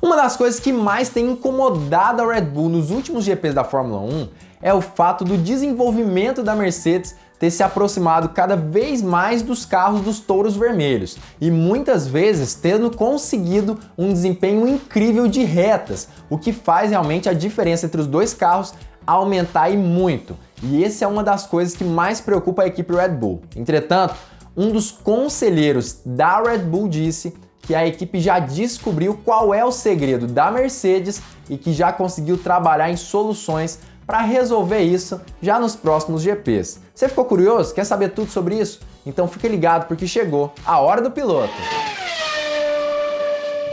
Uma das coisas que mais tem incomodado a Red Bull nos últimos GPs da Fórmula 1 é o fato do desenvolvimento da Mercedes ter se aproximado cada vez mais dos carros dos touros vermelhos e muitas vezes tendo conseguido um desempenho incrível de retas, o que faz realmente a diferença entre os dois carros aumentar e muito. E essa é uma das coisas que mais preocupa a equipe Red Bull. Entretanto, um dos conselheiros da Red Bull disse que a equipe já descobriu qual é o segredo da Mercedes e que já conseguiu trabalhar em soluções para resolver isso já nos próximos GPs. Você ficou curioso? Quer saber tudo sobre isso? Então fique ligado porque chegou a hora do piloto.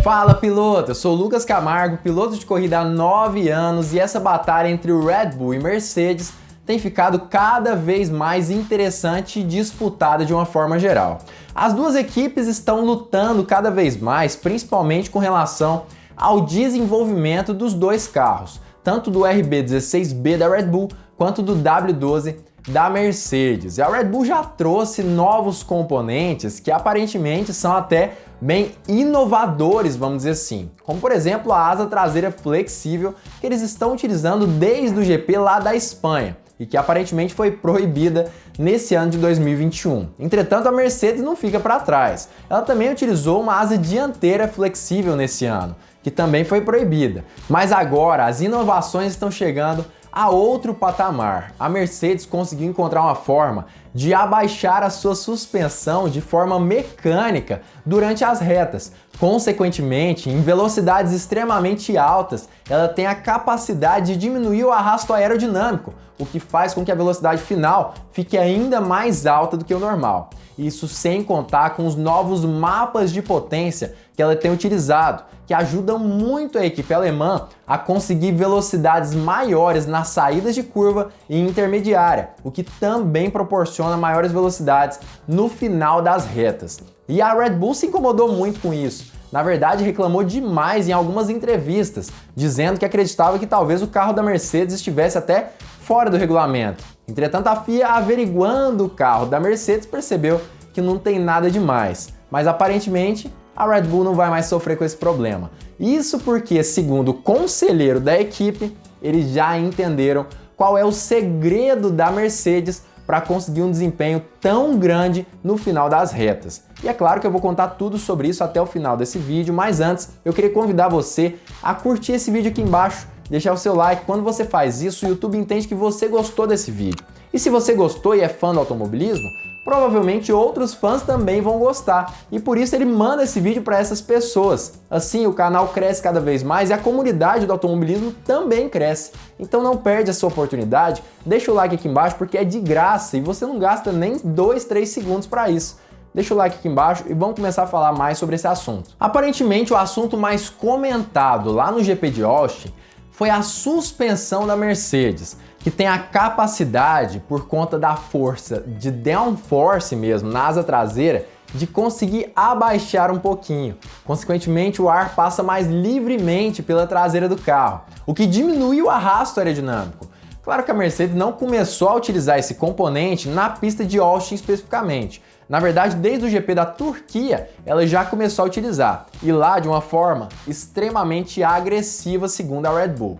Fala piloto, eu sou o Lucas Camargo, piloto de corrida há 9 anos e essa batalha entre o Red Bull e Mercedes tem ficado cada vez mais interessante e disputada de uma forma geral. As duas equipes estão lutando cada vez mais, principalmente com relação ao desenvolvimento dos dois carros, tanto do RB16B da Red Bull quanto do W12 da Mercedes. E a Red Bull já trouxe novos componentes que aparentemente são até bem inovadores, vamos dizer assim, como por exemplo a asa traseira flexível que eles estão utilizando desde o GP lá da Espanha e que aparentemente foi proibida nesse ano de 2021. Entretanto, a Mercedes não fica para trás. Ela também utilizou uma asa dianteira flexível nesse ano, que também foi proibida. Mas agora as inovações estão chegando a outro patamar. A Mercedes conseguiu encontrar uma forma de abaixar a sua suspensão de forma mecânica durante as retas. Consequentemente, em velocidades extremamente altas, ela tem a capacidade de diminuir o arrasto aerodinâmico, o que faz com que a velocidade final fique ainda mais alta do que o normal. Isso sem contar com os novos mapas de potência que ela tem utilizado, que ajudam muito a equipe alemã a conseguir velocidades maiores nas saídas de curva e intermediária, o que também proporciona maiores velocidades no final das retas. E a Red Bull se incomodou muito com isso. Na verdade, reclamou demais em algumas entrevistas, dizendo que acreditava que talvez o carro da Mercedes estivesse até fora do regulamento. Entretanto, a FIA, averiguando o carro da Mercedes, percebeu que não tem nada demais. Mas aparentemente, a Red Bull não vai mais sofrer com esse problema. Isso porque, segundo o conselheiro da equipe, eles já entenderam qual é o segredo da Mercedes para conseguir um desempenho tão grande no final das retas. E é claro que eu vou contar tudo sobre isso até o final desse vídeo, mas antes eu queria convidar você a curtir esse vídeo aqui embaixo, deixar o seu like. Quando você faz isso, o YouTube entende que você gostou desse vídeo. E se você gostou e é fã do automobilismo, provavelmente outros fãs também vão gostar e por isso ele manda esse vídeo para essas pessoas. Assim o canal cresce cada vez mais e a comunidade do automobilismo também cresce. Então não perde essa oportunidade, deixa o like aqui embaixo porque é de graça e você não gasta nem 2, 3 segundos para isso. Deixa o like aqui embaixo e vamos começar a falar mais sobre esse assunto. Aparentemente o assunto mais comentado lá no GP de Austin foi a suspensão da Mercedes, que tem a capacidade, por conta da força de downforce mesmo na asa traseira, de conseguir abaixar um pouquinho. Consequentemente, o ar passa mais livremente pela traseira do carro, o que diminui o arrasto aerodinâmico. Claro que a Mercedes não começou a utilizar esse componente na pista de Austin especificamente. Na verdade, desde o GP da Turquia, ela já começou a utilizar, e lá de uma forma extremamente agressiva, segundo a Red Bull.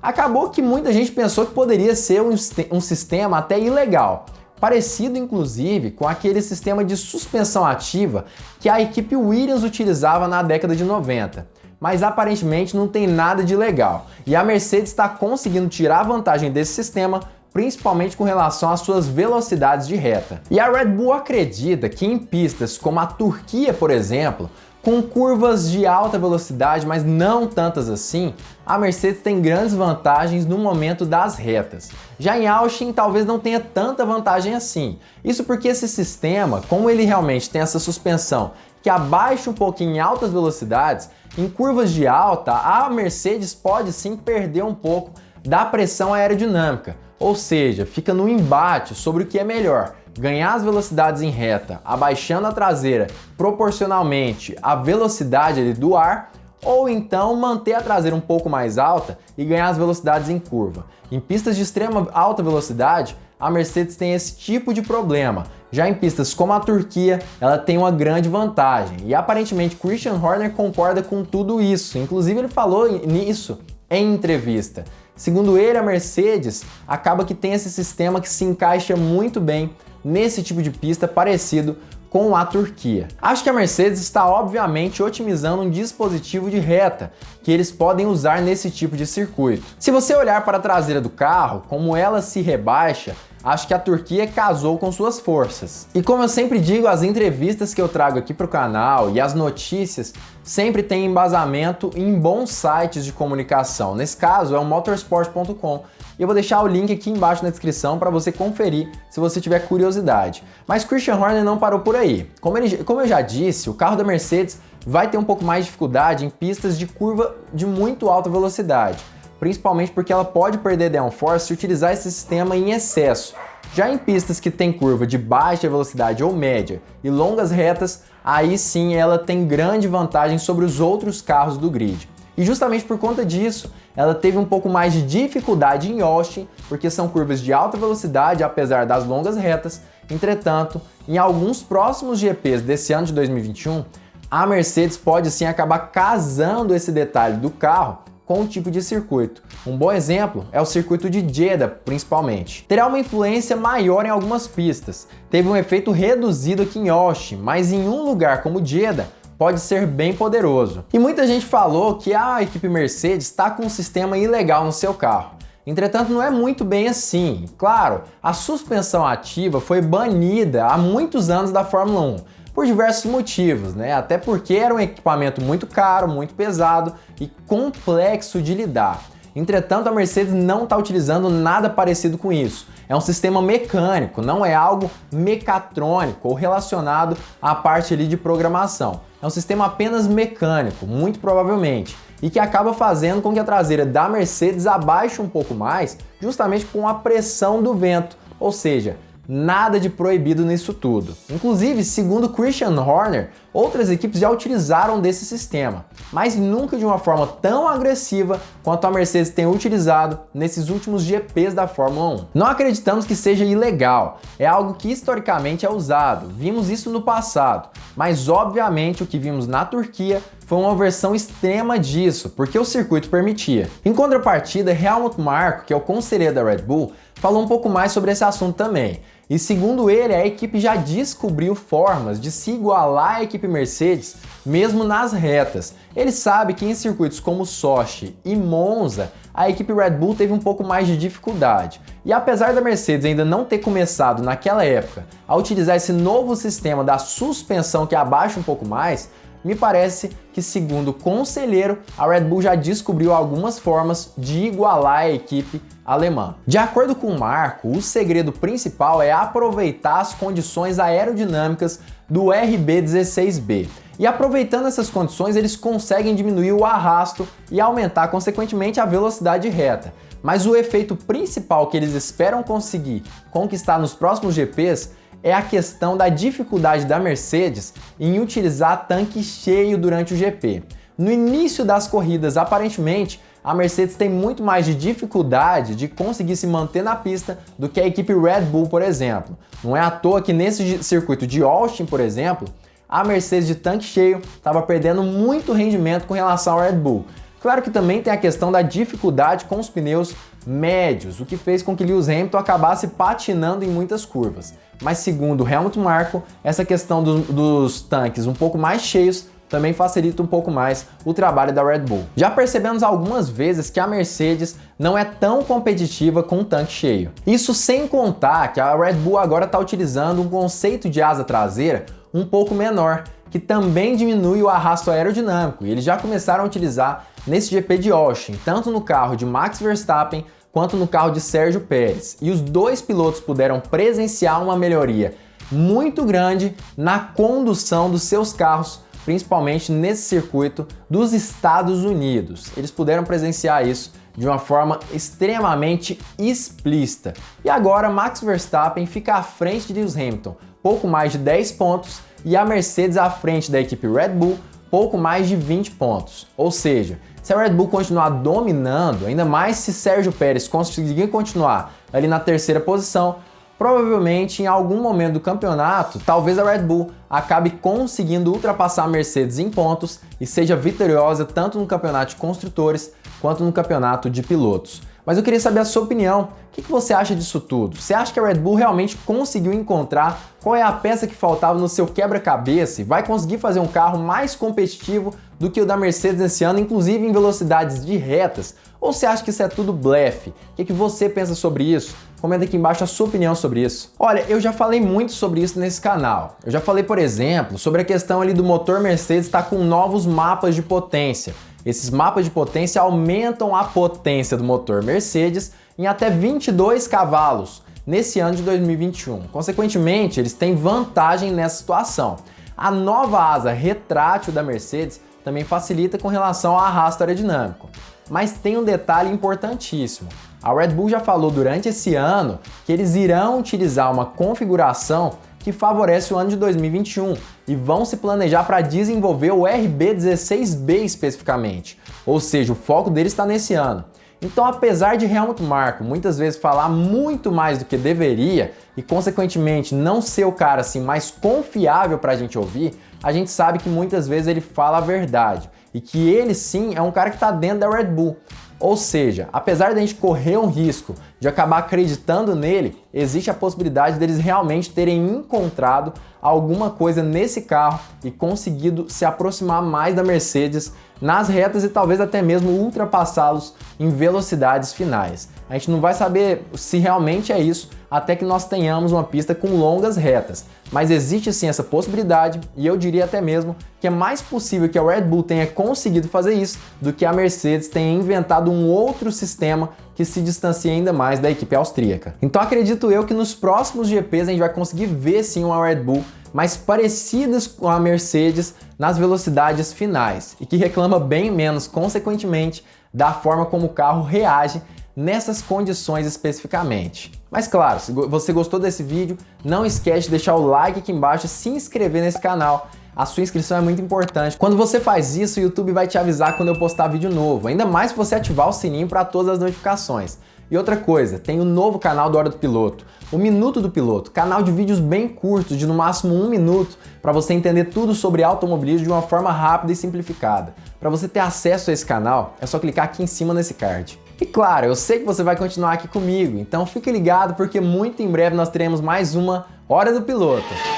Acabou que muita gente pensou que poderia ser um sistema até ilegal, parecido inclusive com aquele sistema de suspensão ativa que a equipe Williams utilizava na década de 90. Mas aparentemente não tem nada de legal, e a Mercedes está conseguindo tirar vantagem desse sistema, principalmente com relação às suas velocidades de reta. E a Red Bull acredita que em pistas como a Turquia, por exemplo, com curvas de alta velocidade, mas não tantas assim, a Mercedes tem grandes vantagens no momento das retas. Já em Austin, talvez não tenha tanta vantagem assim. Isso porque esse sistema, como ele realmente tem essa suspensão que abaixa um pouquinho em altas velocidades, em curvas de alta, a Mercedes pode sim perder um pouco da pressão aerodinâmica. Ou seja, fica no embate sobre o que é melhor, ganhar as velocidades em reta, abaixando a traseira proporcionalmente à velocidade do ar, ou então manter a traseira um pouco mais alta e ganhar as velocidades em curva. Em pistas de extrema alta velocidade, a Mercedes tem esse tipo de problema, Já em pistas como a Turquia, ela tem uma grande vantagem, e aparentemente Christian Horner concorda com tudo isso, inclusive ele falou nisso em entrevista. Segundo ele, a Mercedes acaba que tem esse sistema que se encaixa muito bem nesse tipo de pista parecido com a Turquia. Acho que a Mercedes está obviamente otimizando um dispositivo de reta que eles podem usar nesse tipo de circuito. Se você olhar para a traseira do carro, como ela se rebaixa, acho que a Turquia casou com suas forças. E como eu sempre digo, as entrevistas que eu trago aqui para o canal e as notícias sempre têm embasamento em bons sites de comunicação. Nesse caso é o motorsport.com. E eu vou deixar o link aqui embaixo na descrição para você conferir se você tiver curiosidade. Mas Christian Horner não parou por aí. Como eu já disse, o carro da Mercedes vai ter um pouco mais de dificuldade em pistas de curva de muito alta velocidade, principalmente porque ela pode perder downforce se utilizar esse sistema em excesso. Já em pistas que tem curva de baixa velocidade ou média e longas retas, aí sim ela tem grande vantagem sobre os outros carros do grid. E justamente por conta disso, ela teve um pouco mais de dificuldade em Austin, porque são curvas de alta velocidade, apesar das longas retas. Entretanto, em alguns próximos GPs desse ano de 2021, a Mercedes pode sim acabar casando esse detalhe do carro com o tipo de circuito. Um bom exemplo é o circuito de Jeddah, principalmente. Terá uma influência maior em algumas pistas. Teve um efeito reduzido aqui em Austin, mas em um lugar como Jeddah, pode ser bem poderoso. E muita gente falou que a equipe Mercedes está com um sistema ilegal no seu carro. Entretanto, não é muito bem assim. Claro, a suspensão ativa foi banida há muitos anos da Fórmula 1, por diversos motivos, né? Até porque era um equipamento muito caro, muito pesado e complexo de lidar. Entretanto, a Mercedes não está utilizando nada parecido com isso. É um sistema mecânico, não é algo mecatrônico ou relacionado à parte ali de programação. É um sistema apenas mecânico, muito provavelmente, e que acaba fazendo com que a traseira da Mercedes abaixe um pouco mais, justamente com a pressão do vento, ou seja, nada de proibido nisso tudo. Inclusive, segundo Christian Horner, outras equipes já utilizaram desse sistema, mas nunca de uma forma tão agressiva quanto a Mercedes tem utilizado nesses últimos GPs da Fórmula 1. Não acreditamos que seja ilegal, é algo que historicamente é usado, vimos isso no passado, mas obviamente o que vimos na Turquia foi uma versão extrema disso, porque o circuito permitia. Em contrapartida, Helmut Marko, que é o conselheiro da Red Bull, falou um pouco mais sobre esse assunto também. E segundo ele, a equipe já descobriu formas de se igualar à equipe Mercedes, mesmo nas retas. Ele sabe que em circuitos como Sochi e Monza, a equipe Red Bull teve um pouco mais de dificuldade. E apesar da Mercedes ainda não ter começado naquela época a utilizar esse novo sistema da suspensão que abaixa um pouco mais, me parece que, segundo o conselheiro, a Red Bull já descobriu algumas formas de igualar a equipe alemã. De acordo com o Marko, o segredo principal é aproveitar as condições aerodinâmicas do RB16B. E aproveitando essas condições, eles conseguem diminuir o arrasto e aumentar, consequentemente, a velocidade reta. Mas o efeito principal que eles esperam conseguir conquistar nos próximos GPs é a questão da dificuldade da Mercedes em utilizar tanque cheio durante o GP. No início das corridas, aparentemente, a Mercedes tem muito mais de dificuldade de conseguir se manter na pista do que a equipe Red Bull, por exemplo. Não é à toa que nesse circuito de Austin, por exemplo, a Mercedes de tanque cheio estava perdendo muito rendimento com relação ao Red Bull. Claro que também tem a questão da dificuldade com os pneus médios, o que fez com que Lewis Hamilton acabasse patinando em muitas curvas. Mas segundo Helmut Marko, essa questão dos tanques um pouco mais cheios também facilita um pouco mais o trabalho da Red Bull. Já percebemos algumas vezes que a Mercedes não é tão competitiva com o tanque cheio. Isso sem contar que a Red Bull agora está utilizando um conceito de asa traseira um pouco menor, que também diminui o arrasto aerodinâmico, e eles já começaram a utilizar nesse GP de Austin, tanto no carro de Max Verstappen quanto no carro de Sérgio Pérez. E os dois pilotos puderam presenciar uma melhoria muito grande na condução dos seus carros, principalmente nesse circuito dos Estados Unidos. Eles puderam presenciar isso de uma forma extremamente explícita. E agora Max Verstappen fica à frente de Lewis Hamilton, pouco mais de 10 pontos, e a Mercedes à frente da equipe Red Bull, pouco mais de 20 pontos. Ou seja, se a Red Bull continuar dominando, ainda mais se Sérgio Pérez conseguir continuar ali na terceira posição, provavelmente em algum momento do campeonato, talvez a Red Bull acabe conseguindo ultrapassar a Mercedes em pontos e seja vitoriosa tanto no campeonato de construtores quanto no campeonato de pilotos. Mas eu queria saber a sua opinião. O que você acha disso tudo? Você acha que a Red Bull realmente conseguiu encontrar qual é a peça que faltava no seu quebra-cabeça e vai conseguir fazer um carro mais competitivo do que o da Mercedes esse ano, inclusive em velocidades de retas? Ou você acha que isso é tudo blefe? O que você pensa sobre isso? Comenta aqui embaixo a sua opinião sobre isso. Olha, eu já falei muito sobre isso nesse canal. Eu já falei, por exemplo, sobre a questão ali do motor Mercedes estar com novos mapas de potência. Esses mapas de potência aumentam a potência do motor Mercedes em até 22 cavalos nesse ano de 2021. Consequentemente, eles têm vantagem nessa situação. A nova asa retrátil da Mercedes também facilita com relação ao arrasto aerodinâmico. Mas tem um detalhe importantíssimo. A Red Bull já falou durante esse ano que eles irão utilizar uma configuração que favorece o ano de 2021 e vão se planejar para desenvolver o RB16B especificamente, ou seja, o foco deles está nesse ano. Então, apesar de Helmut Marko muitas vezes falar muito mais do que deveria e, consequentemente, não ser o cara assim mais confiável para a gente ouvir, a gente sabe que muitas vezes ele fala a verdade e que ele sim é um cara que está dentro da Red Bull. Ou seja, apesar de a gente correr um risco de acabar acreditando nele, existe a possibilidade deles realmente terem encontrado alguma coisa nesse carro e conseguido se aproximar mais da Mercedes nas retas e talvez até mesmo ultrapassá-los em velocidades finais. A gente não vai saber se realmente é isso até que nós tenhamos uma pista com longas retas, mas existe sim essa possibilidade e eu diria até mesmo que é mais possível que a Red Bull tenha conseguido fazer isso do que a Mercedes tenha inventado um outro sistema que se distancia ainda mais da equipe austríaca. Então acredito eu que nos próximos GPs a gente vai conseguir ver sim uma Red Bull mais parecidas com a Mercedes nas velocidades finais e que reclama bem menos, consequentemente, da forma como o carro reage nessas condições especificamente. Mas claro, se você gostou desse vídeo, não esquece de deixar o like aqui embaixo e se inscrever nesse canal. A sua inscrição é muito importante. Quando você faz isso, o YouTube vai te avisar quando eu postar vídeo novo, ainda mais se você ativar o sininho para todas as notificações. E outra coisa, tem o novo canal do Hora do Piloto, o Minuto do Piloto, canal de vídeos bem curtos, de no máximo 1 minuto, para você entender tudo sobre automobilismo de uma forma rápida e simplificada. Para você ter acesso a esse canal, é só clicar aqui em cima nesse card. E claro, eu sei que você vai continuar aqui comigo, então fique ligado porque muito em breve nós teremos mais uma Hora do Piloto.